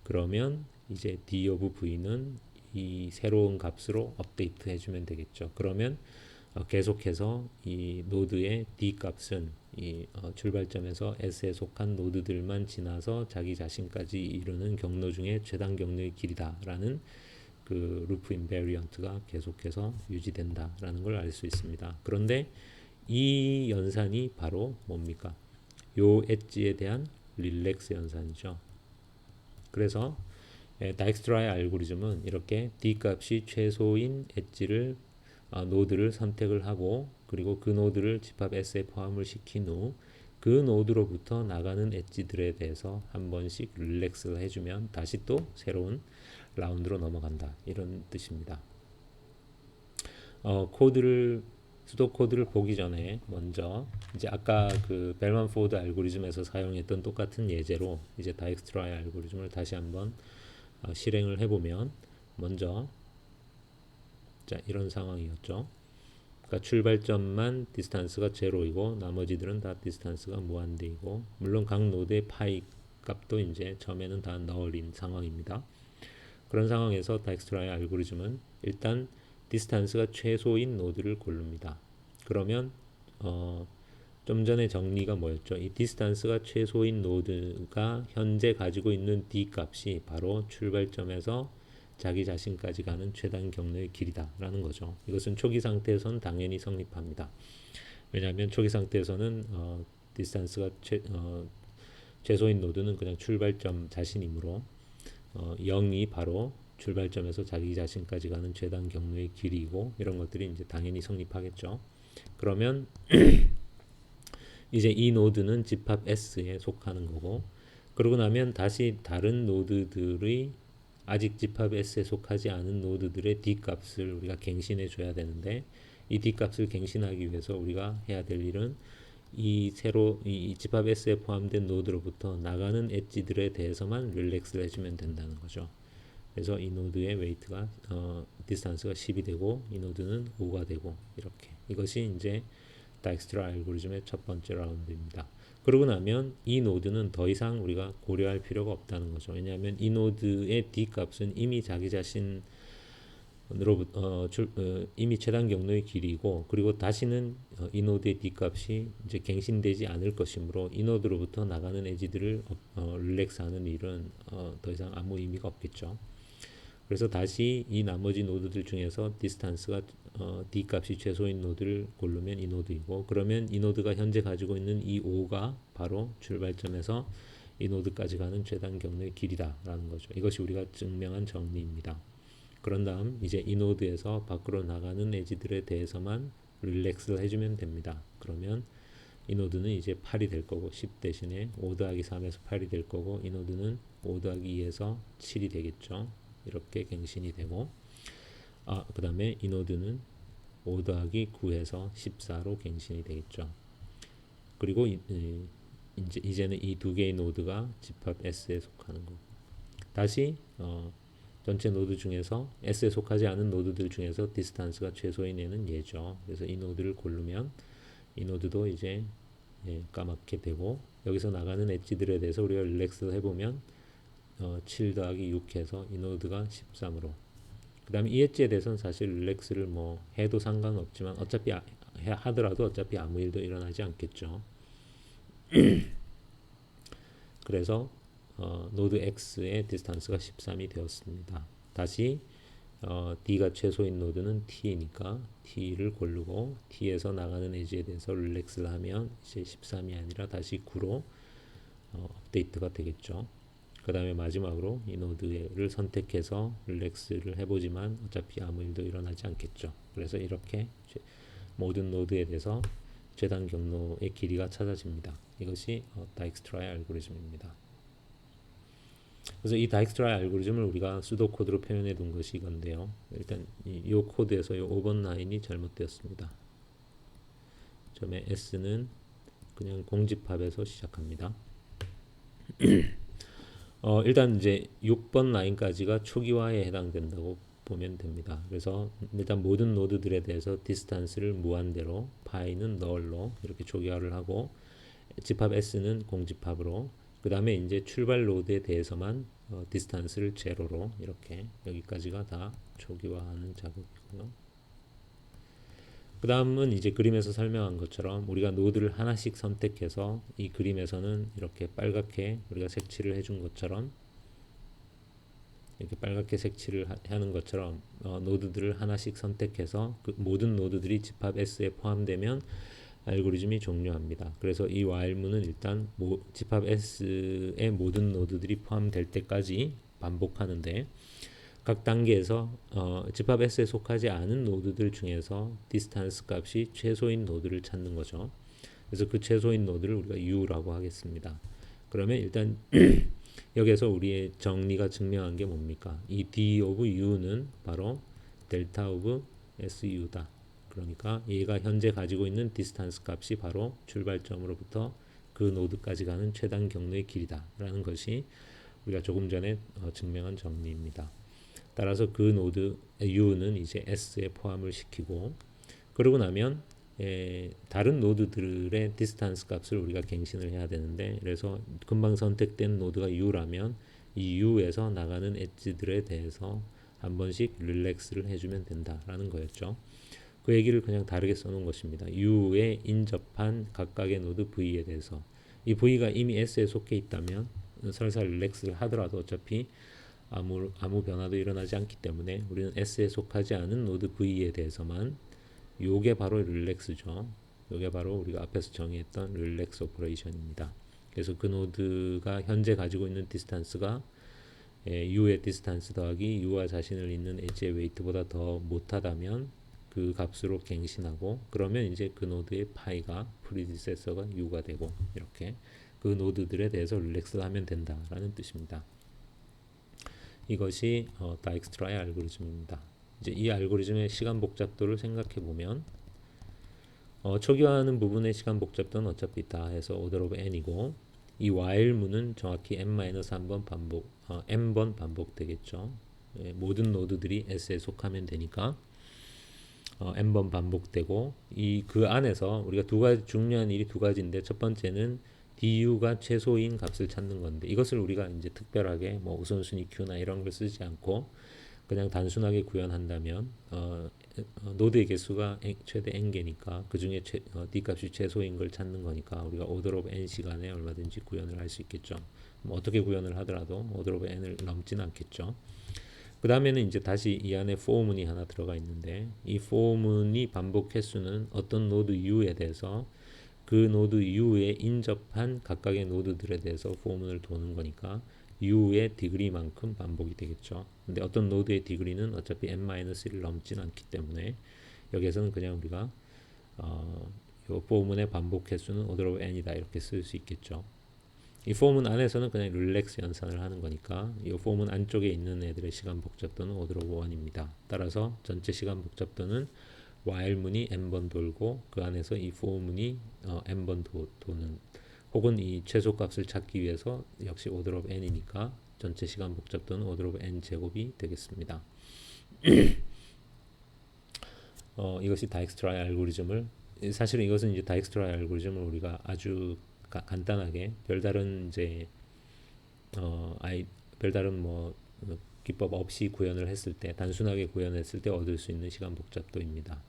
그러면 이제 D of V는 이 새로운 값으로 업데이트 해주면 되겠죠. 그러면 계속해서 이 노드의 D 값은 이 출발점에서 S에 속한 노드들만 지나서 자기 자신까지 이루는 경로 중에 최단 경로의 길이다라는 그 루프 인베리언트가 계속해서 유지된다라는 걸 알 수 있습니다. 그런데 이 연산이 바로 뭡니까? 요 엣지에 대한 릴렉스 연산이죠. 그래서 다익스트라의 알고리즘은 이렇게 D 값이 최소인 엣지를 노드를 선택을 하고 그리고 그 노드를 집합 S에 포함을 시킨 후 그 노드로부터 나가는 엣지들에 대해서 한 번씩 릴렉스를 해주면 다시 또 새로운 라운드로 넘어간다, 이런 뜻입니다. 수도 코드를 보기 전에 먼저 이제 아까 그 벨만 포드 알고리즘에서 사용했던 똑같은 예제로 이제 다익스트라의 알고리즘을 다시 한번 실행을 해보면 먼저 자 이런 상황이었죠. 그러니까 출발점만 디스탄스가 제로이고 나머지들은 다 디스탄스가 무한대이고 물론 각 노드의 파이 값도 이제 처음에는 다 넣어린 상황입니다. 그런 상황에서 다익스트라의 알고리즘은 일단 디스탄스가 최소인 노드를 고릅니다. 그러면 좀 전에 정리가 뭐였죠? 이 디스탄스가 최소인 노드가 현재 가지고 있는 D 값이 바로 출발점에서 자기 자신까지 가는 최단 경로의 길이다라는 거죠. 이것은 초기 상태에서는 당연히 성립합니다. 왜냐하면 초기 상태에서는 디스탄스가 최소인 노드는 그냥 출발점 자신이므로 0이 바로 출발점에서 자기 자신까지 가는 최단 경로의 길이고 이런 것들이 이제 당연히 성립하겠죠. 그러면 이제 이 노드는 집합 S에 속하는 거고 그러고 나면 다시 다른 노드들의 아직 집합 S에 속하지 않은 노드들의 D 값을 우리가 갱신해 줘야 되는데 이 D 값을 갱신하기 위해서 우리가 해야 될 일은 이 집합 S에 포함된 노드로부터 나가는 엣지들에 대해서만 릴렉스를 해주면 된다는 거죠. 그래서 이 노드의 웨이트가 디스탄스가 10이 되고 이 노드는 5가 되고 이렇게 이것이 이제 다익스트라 알고리즘의 첫 번째 라운드입니다. 그러고 나면 이 노드는 더 이상 우리가 고려할 필요가 없다는 거죠. 왜냐하면 이 노드의 D 값은 이미 자기 자신을 이미 최단 경로의 길이고 그리고 다시는 이 노드의 D 값이 이제 갱신되지 않을 것이므로 이 노드로부터 나가는 에지들을 릴렉스하는 일은 더 이상 아무 의미가 없겠죠. 그래서 다시 이 나머지 노드들 중에서 디스탄스가 D 값이 최소인 노드를 고르면 이 노드이고 그러면 이 노드가 현재 가지고 있는 이 O가 바로 출발점에서 이 노드까지 가는 최단 경로의 길이다라는 거죠. 이것이 우리가 증명한 정리입니다. 그런 다음 이제 이 노드에서 밖으로 나가는 에지들에 대해서만 릴렉스를 해주면 됩니다. 그러면 이 노드는 이제 8이 될 거고 10 대신에 5 더하기 3에서 8이 될 거고 이 노드는 5 더하기 2에서 7이 되겠죠. 이렇게 갱신이 되고 그 다음에 이 노드는 5 더하기 9에서 14로 갱신이 되겠죠. 그리고 이제는 이 두 개의 노드가 집합 S에 속하는 거고 다시 전체 노드 중에서 S에 속하지 않은 노드들 중에서 디스탄스가 최소인 애는 얘죠. 그래서 이 노드를 고르면 이 노드도 이제 까맣게 되고 여기서 나가는 엣지들에 대해서 우리가 릴렉스 해보면 7 더하기 6 해서 이 노드가 13으로 그 다음에 이 엣지에 대해서는 사실 릴렉스를 뭐 해도 상관없지만 어차피 하더라도 어차피 아무 일도 일어나지 않겠죠. 그래서 노드 X의 디스탄스가 13이 되었습니다. 다시 D가 최소인 노드는 T이니까 T를 고르고 T에서 나가는 에지에 대해서 릴렉스를 하면 이제 13이 아니라 다시 9로 업데이트가 되겠죠. 그 다음에 마지막으로 이 노드를 선택해서 릴렉스를 해보지만 어차피 아무 일도 일어나지 않겠죠. 그래서 이렇게 모든 노드에 대해서 최단 경로의 길이가 찾아집니다. 이것이 다익스트라의 알고리즘입니다. 그래서 이 다익스트라의 알고리즘을 우리가 수도 코드로 표현해 둔 것이 이건데요. 일단 이 코드에서 이 5번 라인이 잘못되었습니다. 점의 S는 그냥 공집합에서 시작합니다. 일단 이제 6번 라인까지가 초기화에 해당된다고 보면 됩니다. 그래서 일단 모든 노드들에 대해서 디스탄스를 무한대로 파이는 널로 이렇게 초기화를 하고 집합 S는 공집합으로 그 다음에 이제 출발 노드에 대해서만 디스탄스를 제로로 이렇게 여기까지가 다 초기화하는 작업이고요. 그 다음은 이제 그림에서 설명한 것처럼 우리가 노드를 하나씩 선택해서 이 그림에서는 이렇게 빨갛게 우리가 색칠을 해준 것처럼 이렇게 빨갛게 색칠을 하는 것처럼 노드들을 하나씩 선택해서 그 모든 노드들이 집합 S에 포함되면 알고리즘이 종료합니다. 그래서 이 while문은 일단 집합 S의 모든 노드들이 포함될 때까지 반복하는데 각 단계에서 집합 S에 속하지 않은 노드들 중에서 디스탄스 값이 최소인 노드를 찾는 거죠. 그래서 그 최소인 노드를 우리가 U라고 하겠습니다. 그러면 일단 여기서 우리의 정리가 증명한 게 뭡니까? 이 D of U는 바로 델타 오브 SU다. 그러니까 얘가 현재 가지고 있는 디스탄스 값이 바로 출발점으로부터 그 노드까지 가는 최단 경로의 길이다 라는 것이 우리가 조금 전에 증명한 정리입니다. 따라서 그 노드 U는 이제 S에 포함을 시키고 그러고 나면 다른 노드들의 디스탄스 값을 우리가 갱신을 해야 되는데 그래서 금방 선택된 노드가 U라면 이 U에서 나가는 엣지들에 대해서 한 번씩 릴렉스를 해주면 된다라는 거였죠. 그 얘기를 그냥 다르게 써놓은 것입니다. U에 인접한 각각의 노드 V에 대해서 이 V가 이미 S에 속해 있다면 설사 릴렉스를 하더라도 어차피 아무 변화도 일어나지 않기 때문에 우리는 S에 속하지 않은 노드 V에 대해서만 요게 바로 릴렉스죠. 요게 바로 우리가 앞에서 정의했던 릴렉스 오퍼레이션입니다. 그래서 그 노드가 현재 가지고 있는 디스탄스가 U의 디스탄스 더하기 U와 자신을 잇는 엣지의 웨이트보다 더 못하다면 그 값으로 갱신하고 그러면 이제 그 노드의 파이가 프리디세서가 U가 되고 이렇게 그 노드들에 대해서 릴렉스를 하면 된다라는 뜻입니다. 이것이 다익스트라의 알고리즘입니다. 이제 이 알고리즘의 시간 복잡도를 생각해 보면 초기화하는 부분의 시간 복잡도는 어차피 있다 해서 order of n이고 이 while문은 정확히 n-1번 반복, n번 반복되겠죠. 모든 노드들이 S에 속하면 되니까 n번 반복되고 그 안에서 우리가 중요한 일이 두 가지인데 첫 번째는 du가 최소인 값을 찾는 건데 이것을 우리가 이제 특별하게 뭐 우선순위 q나 이런 걸 쓰지 않고 그냥 단순하게 구현한다면 노드의 개수가 최대 n개니까 그 중에 d 값이 최소인 걸 찾는 거니까 우리가 order of n 시간에 얼마든지 구현을 할 수 있겠죠. 뭐 어떻게 구현을 하더라도 order of n을 넘진 않겠죠. 그 다음에는 이제 다시 이 안에 for문이 하나 들어가 있는데 이 for문이 반복 횟수는 어떤 노드 u에 대해서 그 노드 u에 인접한 각각의 노드들에 대해서 for문을 도는 거니까 u의 디그리만큼 반복이 되겠죠. 근데 어떤 노드의 디그리는 어차피 n-1을 넘진 않기 때문에 여기에서는 그냥 우리가 이 for문의 반복 횟수는 order of n이다 이렇게 쓸 수 있겠죠. 이 for문 안에서는 그냥 릴렉스 연산을 하는 거니까 이 for문 안쪽에 있는 애들의 시간 복잡도는 order of 1입니다. 따라서 전체 시간 복잡도는 while문이 n번 돌고 그 안에서 이 for문이 n번 도는 혹은 이 최소값을 찾기 위해서 역시 order of n이니까 전체 시간 복잡도는 order of n 제곱이 되겠습니다. 이것이 다익스트라의 알고리즘을 사실은 이것은 이제 다익스트라의 알고리즘을 우리가 아주 간단하게 별다른 이제 별다른 뭐 기법 없이 구현을 했을 때 단순하게 구현했을 때 얻을 수 있는 시간 복잡도입니다.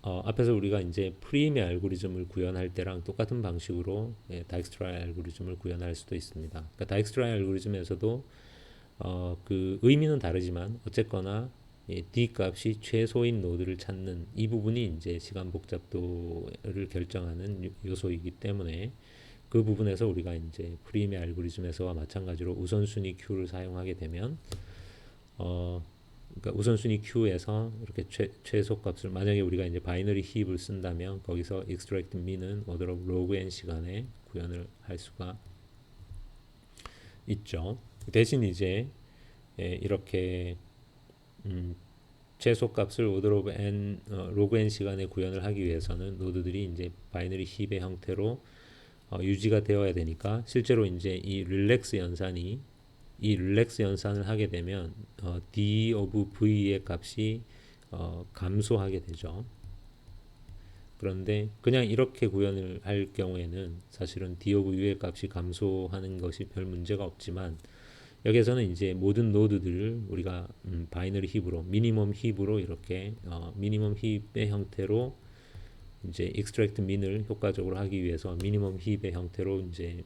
앞에서 우리가 이제 프림의 알고리즘을 구현할 때랑 똑같은 방식으로 다익스트라의 알고리즘을 구현할 수도 있습니다. 그러니까 다익스트라의 알고리즘에서도 그 의미는 다르지만 어쨌거나 d 값이 최소인 노드를 찾는 이 부분이 이제 시간 복잡도를 결정하는 요소이기 때문에 그 부분에서 우리가 이제 프림의 알고리즘에서와 마찬가지로 우선순위 Q를 사용하게 되면 그러니까 우선순위 Q에서 이렇게 최소값을 만약에 우리가 이제 바이너리 힙을 쓴다면 거기서 extract min은 order of log n 시간에 구현을 할 수가 있죠. 대신 이제 이렇게 최소값을 order of n log n 시간에 구현을 하기 위해서는 노드들이 이제 바이너리 힙의 형태로 유지가 되어야 되니까 실제로 이제 이 릴렉스 연산을 하게 되면 d of v의 값이 감소하게 되죠. 그런데 그냥 이렇게 구현을 할 경우에는 사실은 d of u의 값이 감소하는 것이 별 문제가 없지만 여기에서는 이제 모든 노드들을 우리가 바이너리 힙으로 미니멈 힙으로 이렇게 미니멈 힙의 형태로 이제 extract min을 효과적으로 하기 위해서 미니멈 힙의 형태로 이제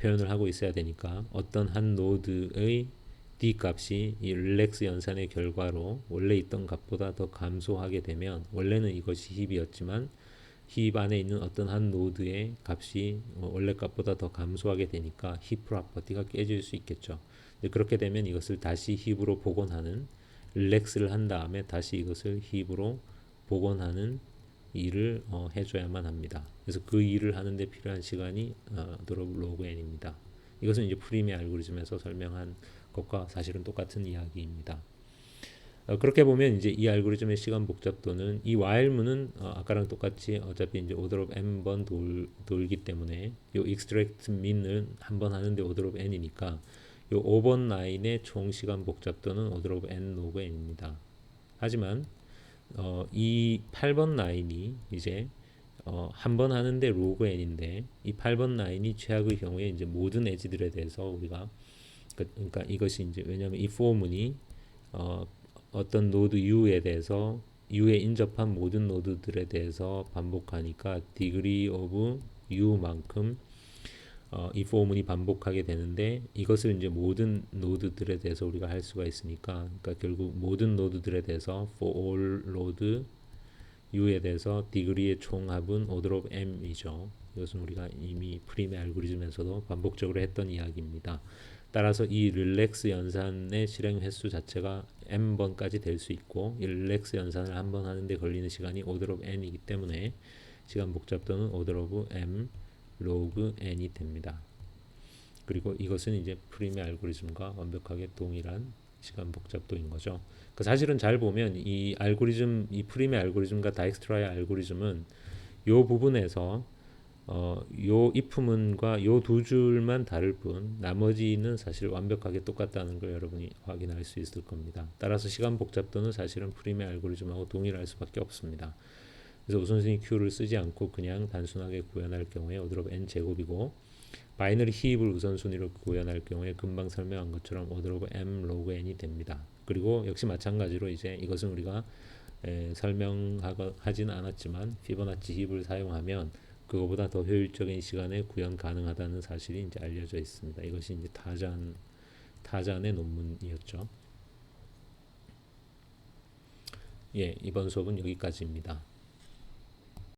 표현을 하고 있어야 되니까 어떤 한 노드의 d 값이 이 릴렉스 연산의 결과로 원래 있던 값보다 더 감소하게 되면 원래는 이것이 힙이었지만 힙 안에 있는 어떤 한 노드의 값이 원래 값보다 더 감소하게 되니까 힙 프로퍼티가 깨질 수 있겠죠. 그렇게 되면 이것을 다시 힙으로 복원하는 릴렉스를 한 다음에 다시 이것을 힙으로 복원하는 일을 해줘야만 합니다. 그래서 그 일을 하는데 필요한 시간이 로그 n입니다. 이것은 이제 프림의 알고리즘에서 설명한 것과 사실은 똑같은 이야기입니다. 그렇게 보면 이제 이 알고리즘의 시간 복잡도는 이 while문은 아까랑 똑같이 어차피 이제 order of n 번 돌기 때문에 요 extract min을 한 번 하는데 order of n이니까 요 5번 라인의 총 시간 복잡도는 order of n log n입니다. 하지만 이 8번 라인이 이제 한 번 하는데 로그 n인데 이 8번 라인이 최악의 경우에 이제 모든 에지들에 대해서 우리가 그러니까 이것이 이제 왜냐하면 이 for문이 어떤 노드 u에 대해서 u에 인접한 모든 노드들에 대해서 반복하니까 degree of u만큼 이 for문이 반복하게 되는데 이것을 이제 모든 노드들에 대해서 우리가 할 수가 있으니까 그러니까 결국 모든 노드들에 대해서 for all node u에 대해서 degree의 총합은 order of m이죠. 이것은 우리가 이미 프림의 알고리즘에서도 반복적으로 했던 이야기입니다. 따라서 이 릴렉스 연산의 실행 횟수 자체가 m번까지 될 수 있고 이 릴렉스 연산을 한 번 하는데 걸리는 시간이 order of n이기 때문에 시간 복잡도는 order of m log n이 됩니다. 그리고 이것은 이제 프림의 알고리즘과 완벽하게 동일한 시간 복잡도인 거죠. 그 사실은 잘 보면 이 알고리즘, 이 프림의 알고리즘과 다익스트라의 알고리즘은 이 부분에서 요 if문과 요 두 줄만 다를 뿐 나머지는 사실 완벽하게 똑같다는 걸 여러분이 확인할 수 있을 겁니다. 따라서 시간 복잡도는 사실은 프림의 알고리즘하고 동일할 수밖에 없습니다. 그래서 우선순위 Q를 쓰지 않고 그냥 단순하게 구현할 경우에 order of n 제곱이고 바이너리 히입을 우선순위로 구현할 경우에 금방 설명한 것처럼 order of m log n이 됩니다. 그리고 역시 마찬가지로 이제 이것은 우리가 설명하지는 않았지만 피보나치 힙을 사용하면 그거보다 더 효율적인 시간에 구현 가능하다는 사실이 이제 알려져 있습니다. 이것이 이제 타잔의 논문이었죠. 예, 이번 수업은 여기까지입니다.